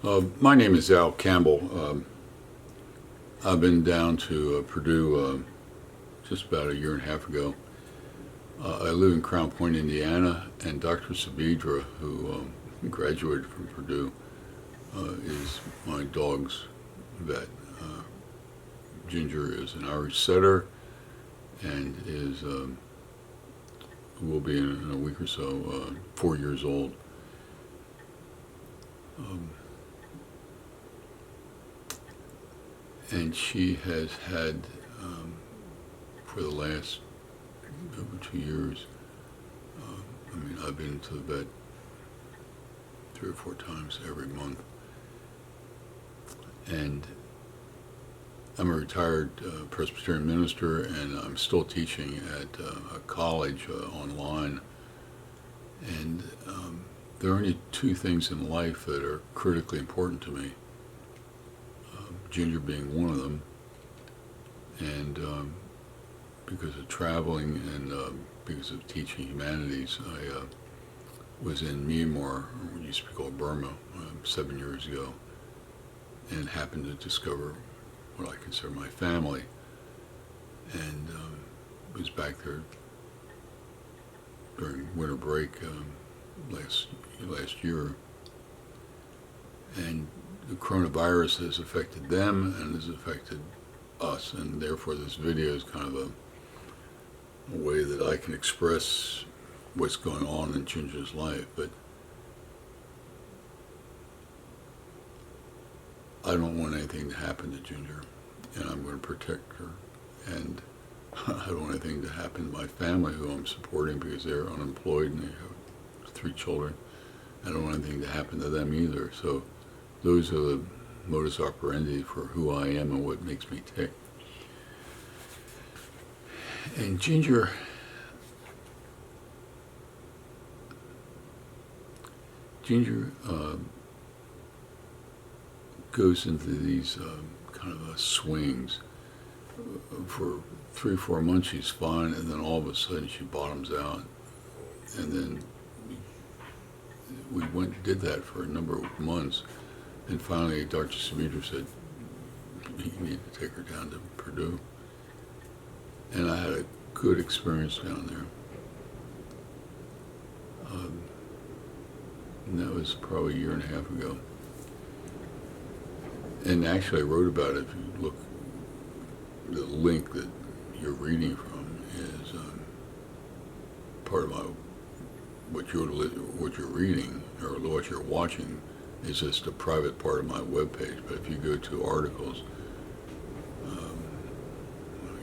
My name is Al Campbell. I've been down to Purdue just about a year and a half ago. I live in Crown Point, Indiana, and Dr. Sabidra, who graduated from Purdue, is my dog's vet. Ginger is an Irish setter and is will be in a week or so 4 years old. Um, and she has had for the last over 2 years. I've been to the vet 3 or 4 times every month, and I'm a retired Presbyterian minister, and I'm still teaching at a college online. And there are only two things in life that are critically important to me. Ginger being one of them, and because of traveling and because of teaching humanities, I was in Myanmar, or what used to be called Burma, 7 years ago, and happened to discover what I consider my family, and was back there during winter break last year, and the coronavirus has affected them and has affected us, and therefore this video is kind of a way that I can express what's going on in Ginger's life. But I don't want anything to happen to Ginger, and I'm going to protect her. And I don't want anything to happen to my family, who I'm supporting because they're unemployed and they have 3 children. I don't want anything to happen to them either. So those are the modus operandi for who I am and what makes me tick. And Ginger goes into these kind of swings. For 3 or 4 months she's fine, and then all of a sudden she bottoms out. And then we went and did that for a number of months, and finally Dr. Sabidra said, you need to take her down to Purdue. And I had a good experience down there. And that was probably a year and a half ago. And actually I wrote about it. If you look, the link that you're reading from is part of my, what you're reading or what you're watching is just a private part of my webpage. But if you go to articles,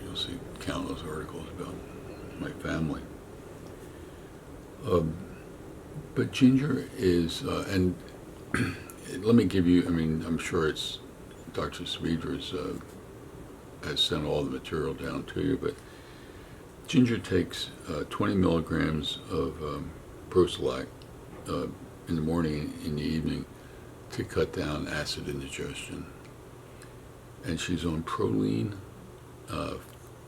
you'll see countless articles about my family. But Ginger is, and let me give you, I'm sure it's Dr. Sabidra's has sent all the material down to you, but Ginger takes 20 milligrams of Procylac in the morning and in the evening to cut down acid indigestion. And she's on Proline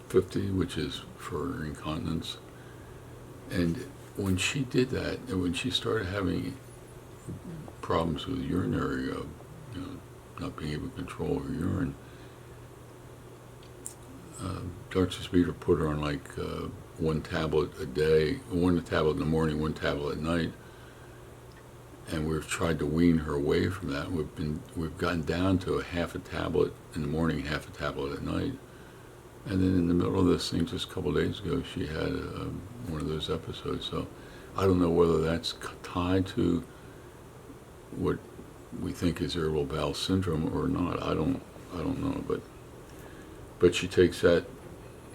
50, which is for incontinence. And when she did that, and when she started having problems with urinary, not being able to control her urine, Dr. Sabidra put her on like 1 tablet a day, 1 tablet in the morning, 1 tablet at night, and we've tried to wean her away from that. We've gotten down to a half a tablet in the morning, half a tablet at night, and then in the middle of this thing, just a couple of days ago, she had one of those episodes. So I don't know whether that's tied to what we think is irritable bowel syndrome or not. I don't know, but she takes that.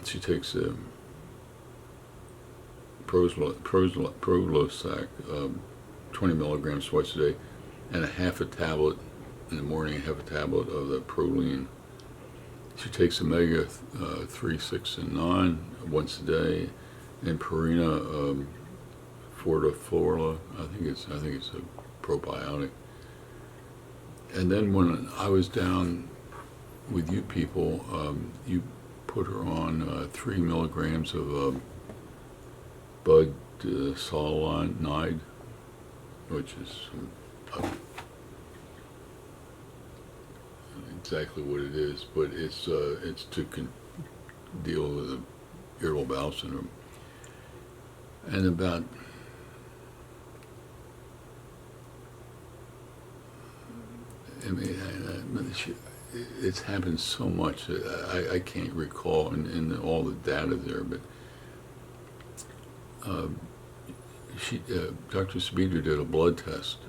She takes Procylac, 20 milligrams twice a day, and a half a tablet in the morning, half a tablet of the Proline. She takes omega 3, 6, and 9 once a day, and Purina Fortiflora. I think it's a probiotic. And then when I was down with you people, you put her on 3 milligrams of Bud Solanide, which is exactly what it is, but it's to deal with the irritable bowel syndrome. And about, I mean, it's happened so much that I can't recall in all the data there, but uh, Dr. Speeder did a blood test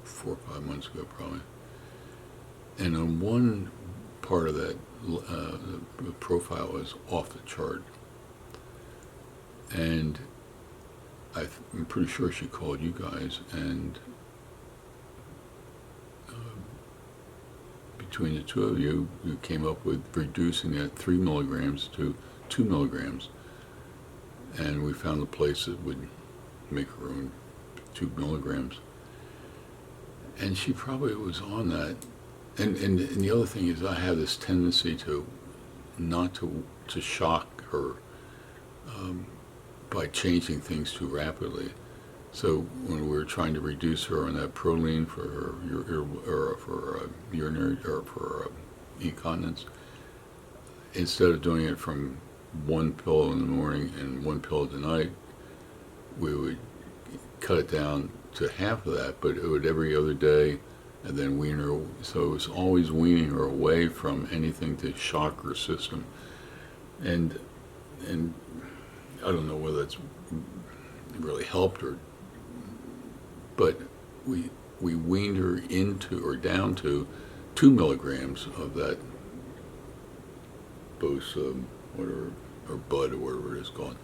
4 or 5 months ago, probably, and on one part of that, the profile was off the chart, and I'm pretty sure she called you guys, and between the two of you, you came up with reducing that 3 milligrams to 2 milligrams, and we found a place that would make her own 2 milligrams. And she probably was on that. And the other thing is, I have this tendency to not to shock her by changing things too rapidly. So when we were trying to reduce her on that proline for her for urinary or for incontinence, instead of doing it from one pill in the morning and one pill at the night, we would cut it down to half of that, but it would every other day, and then wean her. So it was always weaning her away from anything to shock her system, and I don't know whether that's really helped her, but we weaned her into or down to 2 milligrams of that Bose, whatever, or Bud, or whatever it is called,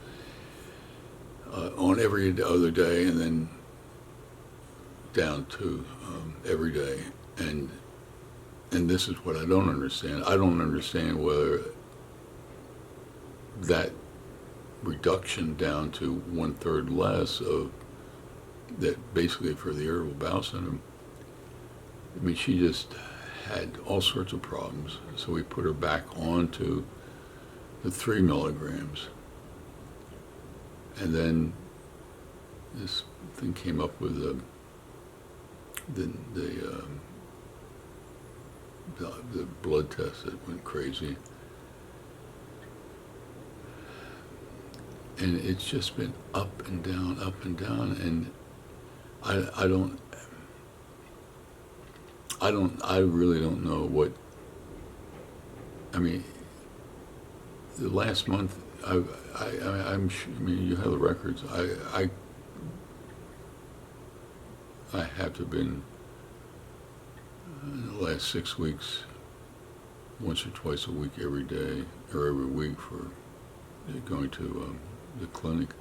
on every other day, and then down to every day. And this is what I don't understand. I don't understand whether that reduction down to 1/3 less of that, basically for the irritable bowel syndrome. I mean, she just had all sorts of problems, so we put her back onto the 3 milligrams, and then this thing came up with the blood test that went crazy, and it's just been up and down, and I really don't know what. I mean, the last month, I'm sure, I mean, you have the records. I have to have been in the last 6 weeks, once or twice a week, every day or every week, for going to the clinic,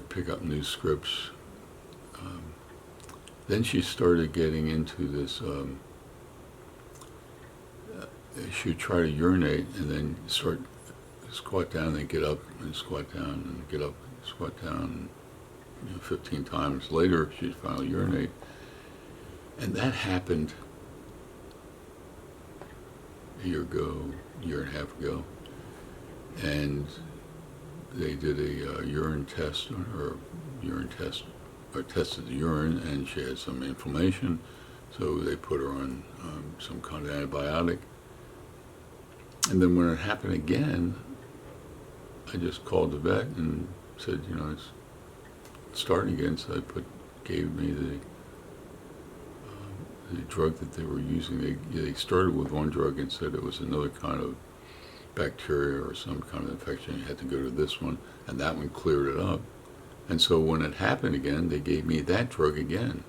pick up new scripts. Then she started getting into this. She would try to urinate and then squat down, then get up and squat down, and get up, squat down. 15 times later, she'd finally urinate, and that happened a year and a half ago, and they did a urine test on her, or tested the urine, and she had some inflammation, so they put her on some kind of antibiotic. And then when it happened again, I just called the vet and said, it's starting again. So they gave me the drug that they were using. They started with one drug and said it was another kind of bacteria or some kind of infection. You had to go to this one, and that one cleared it up. And so when it happened again, they gave me that drug again,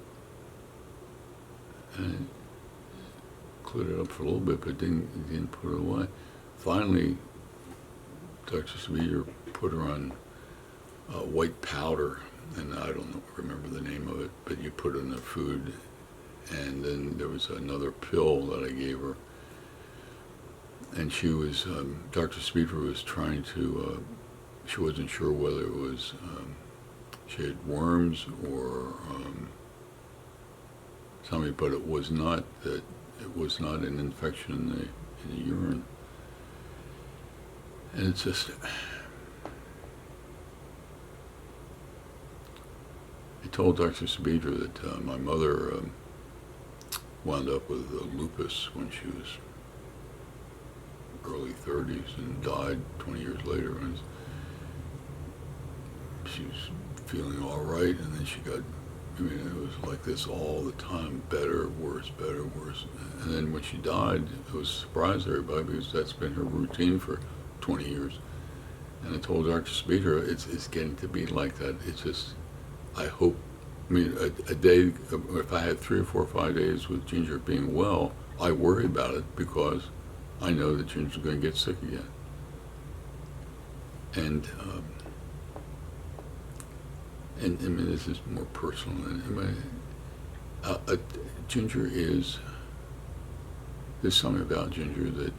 and it cleared it up for a little bit, but didn't put it away. Finally, Dr. Speeder put her on white powder, and I don't remember the name of it, but you put it in the food, and then there was another pill that I gave her, and she was, Dr. Speeder was trying to, she wasn't sure whether it was, she had worms or something, but it was not an infection in the urine. And it's just, I told Dr. Sabidra that my mother wound up with lupus when she was early 30s and died 20 years later. And she was feeling all right, and then she got, I mean, it was like this all the time, better, worse, better, worse. And then when she died, it was a surprise to everybody because that's been her routine for 20 years. And I told Dr. Speeder, it's getting to be like that. It's just, I hope, I mean, a day, if I had 3 or 4 or 5 days with Ginger being well, I worry about it because I know that Ginger's going to get sick again. And I mean, this is more personal. Ginger is, there's something about Ginger that,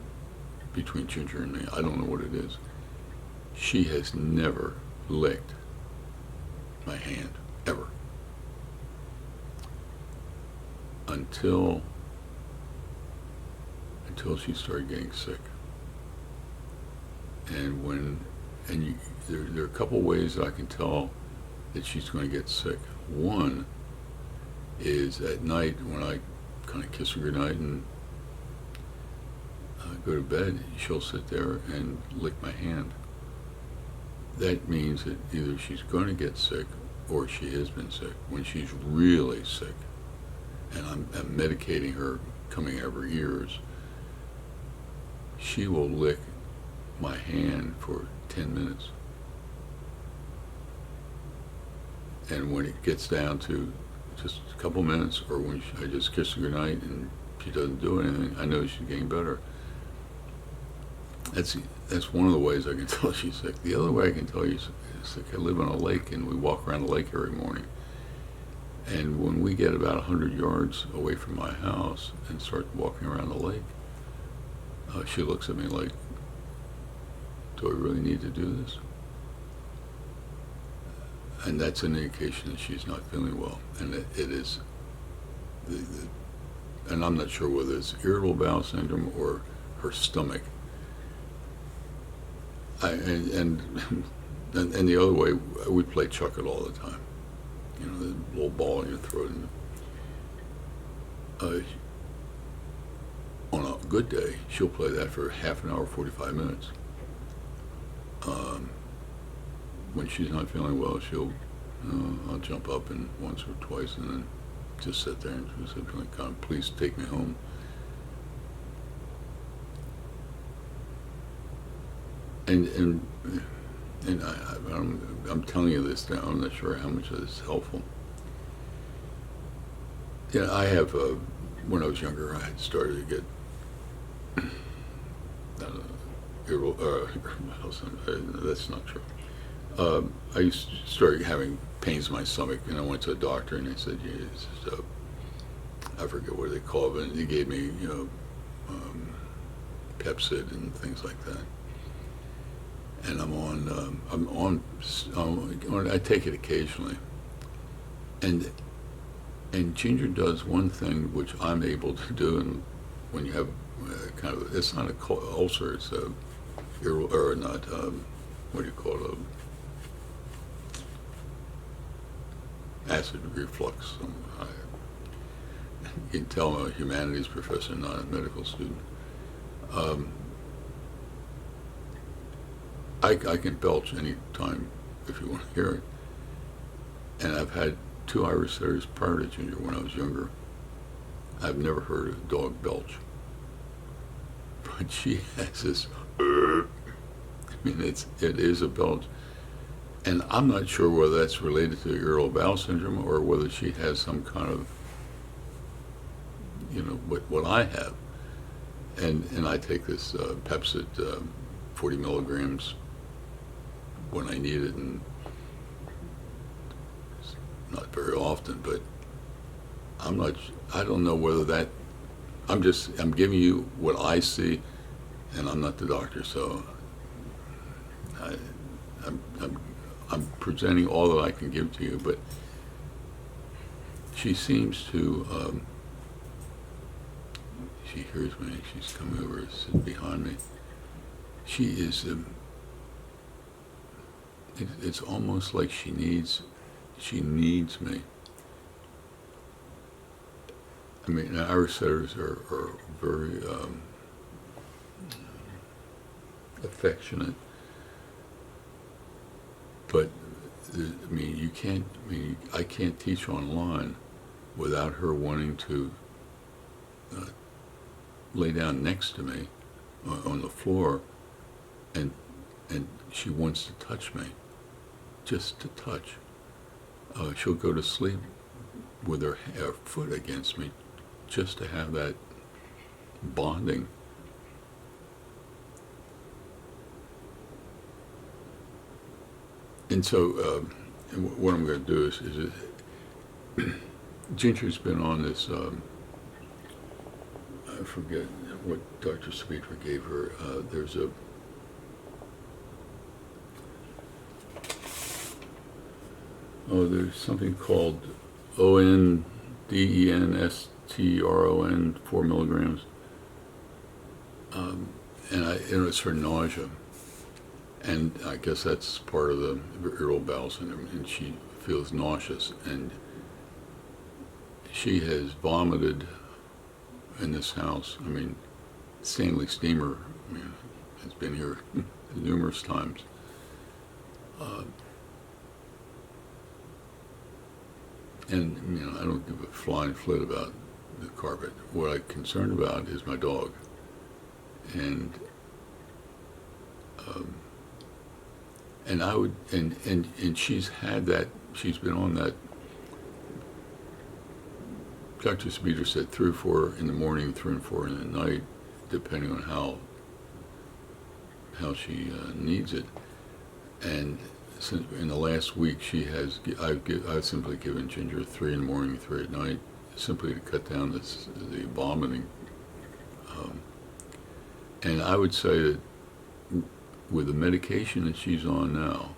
between Ginger and me, I don't know what it is. She has never licked my hand, ever. Until she started getting sick. And there are a couple ways that I can tell that she's going to get sick. One is at night when I kind of kiss her goodnight and go to bed, she'll sit there and lick my hand. That means that either she's going to get sick or she has been sick. When she's really sick, and I'm medicating her, coming out of her ears, she will lick my hand for 10 minutes. And when it gets down to just a couple minutes, or when I just kiss her goodnight and she doesn't do anything, I know she's getting better. That's one of the ways I can tell she's sick. The other way I can tell you is sick. I live on a lake, and we walk around the lake every morning. And when we get about 100 yards away from my house and start walking around the lake, she looks at me like, do I really need to do this? And that's an indication that she's not feeling well. And it is, and I'm not sure whether it's irritable bowel syndrome or her stomach. And the other way, we play chuck it all the time. You know, the little ball in your throat. And, on a good day, she'll play that for half an hour, 45 minutes. When she's not feeling well, I'll jump up and once or twice and then just sit there and just like, God, please take me home. And I'm telling you this now, I'm not sure how much of this is helpful. Yeah, I have, when I was younger, I had started to get, that's not true. I used to start having pains in my stomach, and I went to a doctor, and they said, yeah, it's just, I forget what they call it, but they gave me, Pepsid and things like that. And I take it occasionally. And Ginger does one thing which I'm able to do, and when you have kind of, it's not a ulcer, it's a, or not, what do you call it, acid reflux. You can tell I'm a humanities professor, not a medical student. I can belch any time if you want to hear it. And I've had 2 Irish setters prior to Ginger when I was younger. I've never heard a dog belch. But she has this, I mean, it is a belch. And I'm not sure whether that's related to irritable bowel syndrome or whether she has some kind of, what I have. And I take this Pepsid, 40 milligrams when I need it, and not very often, but I don't know whether that, I'm giving you what I see, and I'm not the doctor, so I'm presenting all that I can give to you, but she seems to, she hears me, she's coming over to sit behind me. She is, it's almost like she needs me. I mean, Irish setters are very affectionate, but I mean, you can't. I mean, I can't teach online without her wanting to uh, lay down next to me on the floor, and she wants to touch me, just to touch. She'll go to sleep with her foot against me, just to have that bonding. And so, what I'm going to do is Ginger's been on this. I forget what Dr. Sweeter gave her. There's there's something called ONDENSTRON, 4 milligrams, and it's for nausea. And I guess that's part of the irritable bowel syndrome, and she feels nauseous, and she has vomited in this house. I mean, Stanley Steamer, I mean, has been here numerous times. And, you know, I don't give a flying flit about the carpet. What I'm concerned about is my dog. And I would, and she's had that, she's been on that. Dr. Sweeter said 3 or 4 in the morning, 3 and 4 in the night, depending on how she needs it. And since in the last week, I've simply given Ginger 3 in the morning, 3 at night, simply to cut down the vomiting. And I would say that with the medication that she's on now,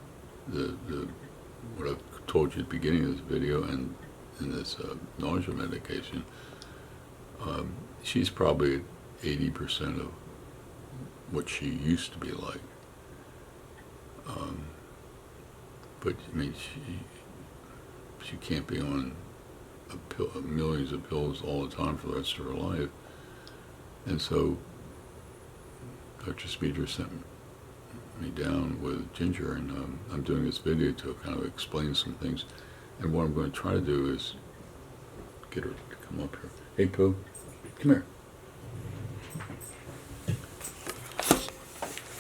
what I've told you at the beginning of this video, and this nausea medication, she's probably at 80% of what she used to be like. But I mean, she can't be on millions of pills all the time for the rest of her life. And so Dr. Sweeter sent me down with Ginger, and I'm doing this video to kind of explain some things. And what I'm going to try to do is get her to come up here. Hey, Pooh, come here.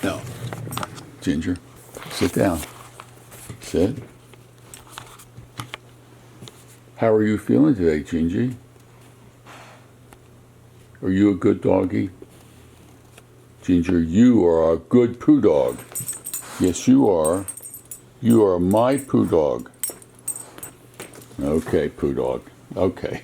Now, Ginger, sit down. Sit. How are you feeling today, Gingy? Are you a good doggy? Ginger, you are a good poo dog. Yes, you are. You are my poo dog. Okay, poo dog. Okay.